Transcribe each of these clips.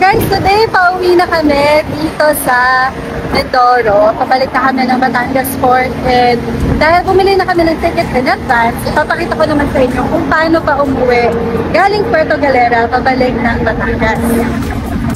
guys, today pauwi na kami dito sa Mindoro. Pabalik na kami ng Batangas Port. And dahil bumili na kami ng ticket in advance, ipapakita ko naman sa inyo kung paano pa umuwi galing Puerto Galera pabalik ng Batangas.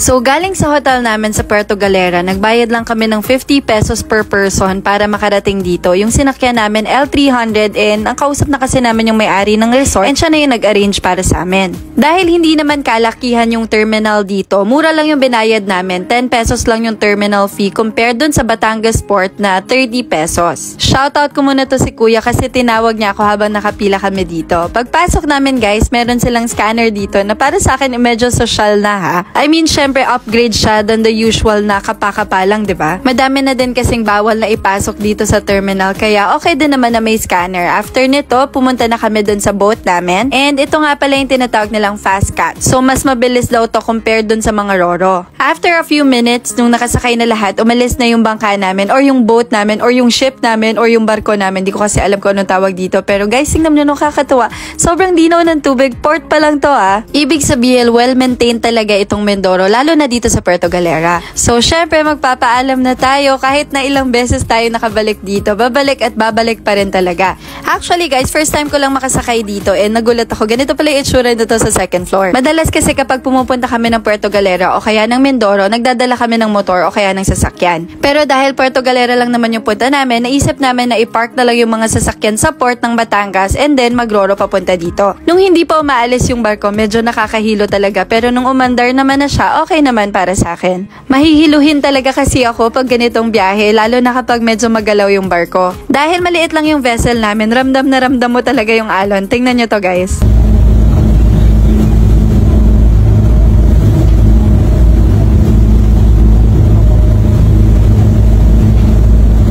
So, galing sa hotel namin sa Puerto Galera, nagbayad lang kami ng 50 pesos per person para makarating dito. Yung sinakyan namin, L300, and ang kausap na kasi namin yung may-ari ng resort, and siya na yung nag-arrange para sa amin. Dahil hindi naman kalakihan yung terminal dito, mura lang yung binayad namin, 10 pesos lang yung terminal fee compared dun sa Batangas Port na 30 pesos. Shoutout ko muna to si Kuya kasi tinawag niya ako habang nakapila kami dito. Pagpasok namin guys, meron silang scanner dito na para sa akin medyo social na ha. I mean, syempre upgrade siya than the usual na kapakapa lang, diba? Madami na din kasing bawal na ipasok dito sa terminal, kaya okay din naman na may scanner. After nito, pumunta na kami dun sa boat namin. And ito nga pala yung tinatawag nilang fast cat. So, mas mabilis daw to compared dun sa mga roro. After a few minutes, nung nakasakay na lahat, umalis na yung bangka namin, or yung boat namin, or yung ship namin, or yung barko namin. Di ko kasi alam kung anong tawag dito. Pero guys, tingnan nyo nung kakatuwa. Sobrang dinaw ng tubig. Port pa lang to ah. Ibig sabihin, well-maintained talaga itong Mindoro, lalo na dito sa Puerto Galera. So, syempre, magpapaalam na tayo kahit na ilang beses tayo nakabalik dito. Babalik at babalik pa rin talaga. Actually, guys, first time ko lang makasakay dito and nagulat ako. Ganito pala yung itsura nito sa second floor. Madalas kasi kapag pumupunta kami ng Puerto Galera o kaya ng Mindoro, nagdadala kami ng motor o kaya ng sasakyan. Pero dahil Puerto Galera lang naman yung punta namin, naisip namin na i-park na lang yung mga sasakyan sa port ng Batangas and then magroro papunta dito. Nung hindi pa umaalis yung barko, medyo nakakahilo talaga. Pero nung umandar naman na siya, okay naman para sa akin. Mahihiluhin talaga kasi ako pag ganitong biyahe, lalo na kapag medyo magalaw yung barko. Dahil maliit lang yung vessel namin, ramdam na ramdam mo talaga yung alon. Tingnan nyo to guys.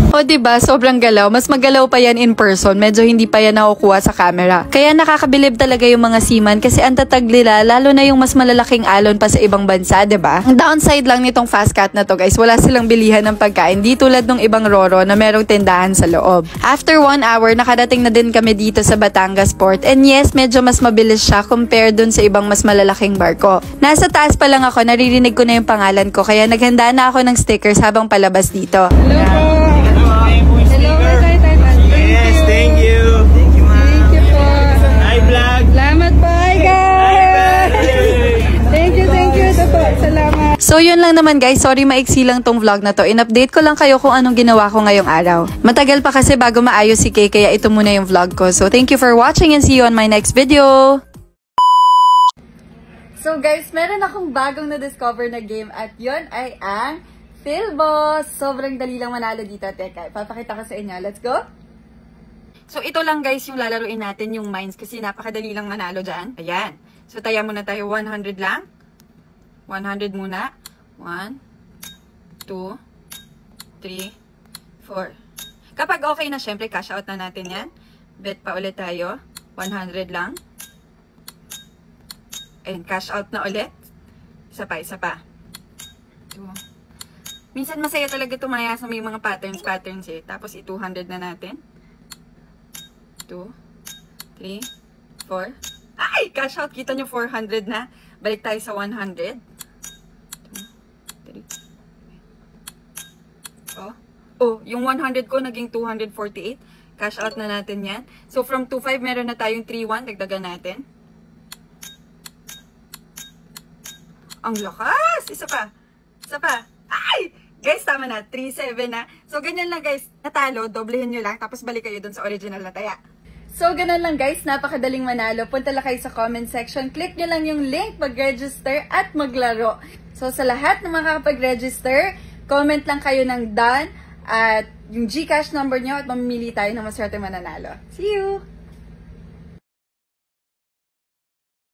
O diba, sobrang galaw. Mas magalaw pa yan in person. Medyo hindi pa yan nakukuha sa camera. Kaya nakakabilib talaga yung mga seaman kasi ang tatag nila, lalo na yung mas malalaking alon pa sa ibang bansa, diba? Ang downside lang nitong fast cat na to guys, wala silang bilihan ng pagkain. Di tulad ng ibang roro na merong tindahan sa loob. After 1 hour, nakarating na din kami dito sa Batangas Port. And yes, medyo mas mabilis siya compared dun sa ibang mas malalaking barko. Nasa taas pa lang ako, naririnig ko na yung pangalan ko. Kaya naghanda na ako ng stickers habang palabas dito. Hello! Yes, thank you. Thank you, ma'am. Thank you po. Hi, vlog. Salamat po. Hi, guys. Thank you. Ito po. Salamat. So yun lang naman guys, sorry maiksi lang tong vlog na to. In-update ko lang kayo kung anong ginawa ko ngayong araw. Matagal pa kasi bago maayos si Kay, kaya ito muna yung vlog ko. So thank you for watching and see you on my next video. So guys, meron akong bagong na-discover na game at yun ay ang Philbos. Sobrang dali lang manalo dito. Teka, papakita ko sa inyo. Let's go! So, ito lang guys yung lalaruin natin, yung mines, kasi napakadali lang manalo dyan. Ayan. So, taya muna tayo. 100 lang. 100 muna. 1, 2, 3, 4. Kapag okay na, syempre, cash out na natin yan. Bet pa ulit tayo. 100 lang. And cash out na ulit. Isa pa. 2. Minsan masaya talaga tumaya sa may mga patterns eh. Tapos i-200 na natin. 2, 3, 4. Ay! Cash out. Kita nyo 400 na. Balik tayo sa 100. 2, 3. Oh, yung 100 ko naging 248. Cash out na natin yan. So from 2.5 meron na tayong 3.1. Dagdagan natin. Ang lakas! Isa pa. Ay! Guys, tama na. 3.7 na. So, ganyan lang guys. Natalo, doblehin nyo lang. Tapos balik kayo dun sa original na taya. So, ganun lang guys. Napakadaling manalo. Punta lang kayo sa comment section. Click nyo lang yung link, mag-register at maglaro. So, sa lahat na makakapag-register, comment lang kayo ng done at yung GCash number nyo at mamimili tayo ng maswerte mananalo. See you!